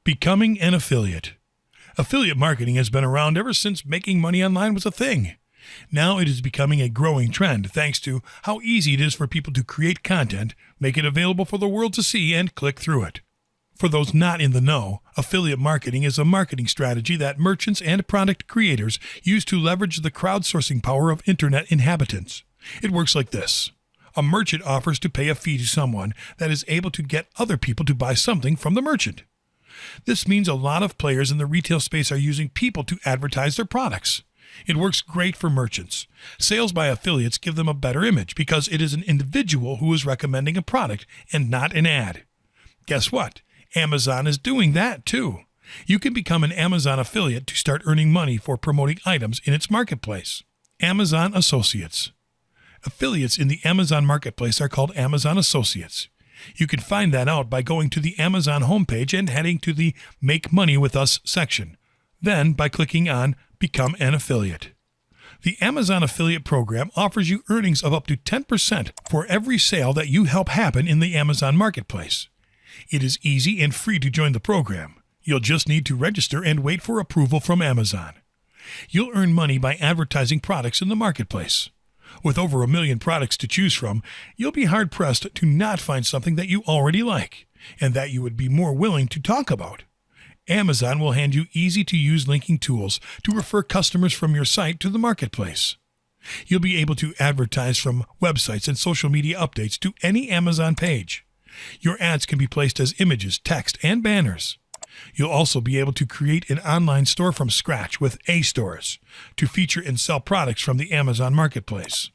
Becoming an affiliate. Affiliate marketing has been around ever since making money online was a thing. Now it is becoming a growing trend thanks to how easy it is for people to create content, make it available for the world to see, and click through it. For those not in the know, affiliate marketing is a marketing strategy that merchants and product creators use to leverage the crowdsourcing power of internet inhabitants. It works like this. A merchant offers to pay a fee to someone that is able to get other people to buy something from the merchant. This means a lot of players in the retail space are using people to advertise their products. It works great for merchants. Sales by affiliates give them a better image because it is an individual who is recommending a product and not an ad. Guess what? Amazon is doing that too. You can become an Amazon affiliate to start earning money for promoting items in its marketplace. Amazon Associates. Affiliates in the Amazon marketplace are called Amazon Associates. You can find that out by going to the Amazon homepage and heading to the Make Money With Us section. Then by clicking on Become an Affiliate. The Amazon Affiliate Program offers you earnings of up to 10% for every sale that you help happen in the Amazon marketplace. It is easy and free to join the program. You'll just need to register and wait for approval from Amazon. You'll earn money by advertising products in the marketplace. With over 1 million products to choose from, you'll be hard-pressed to not find something that you already like, and that you would be more willing to talk about. Amazon will hand you easy-to-use linking tools to refer customers from your site to the marketplace. You'll be able to advertise from websites and social media updates to any Amazon page. Your ads can be placed as images, text, and banners. You'll also be able to create an online store from scratch with A-stores to feature and sell products from the Amazon marketplace.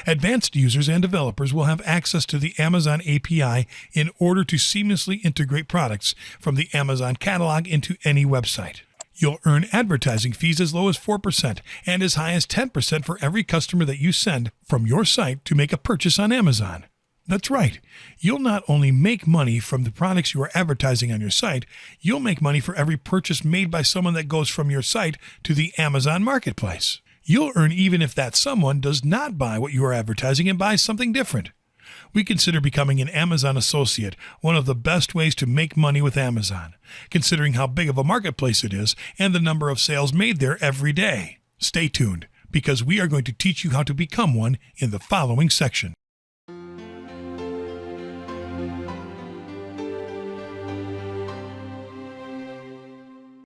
Advanced users and developers will have access to the Amazon API in order to seamlessly integrate products from the Amazon catalog into any website. You'll earn advertising fees as low as 4% and as high as 10% for every customer that you send from your site to make a purchase on Amazon. That's right. You'll not only make money from the products you are advertising on your site, you'll make money for every purchase made by someone that goes from your site to the Amazon marketplace. You'll earn even if that someone does not buy what you are advertising and buys something different. We consider becoming an Amazon associate one of the best ways to make money with Amazon, considering how big of a marketplace it is and the number of sales made there every day. Stay tuned, because we are going to teach you how to become one in the following section.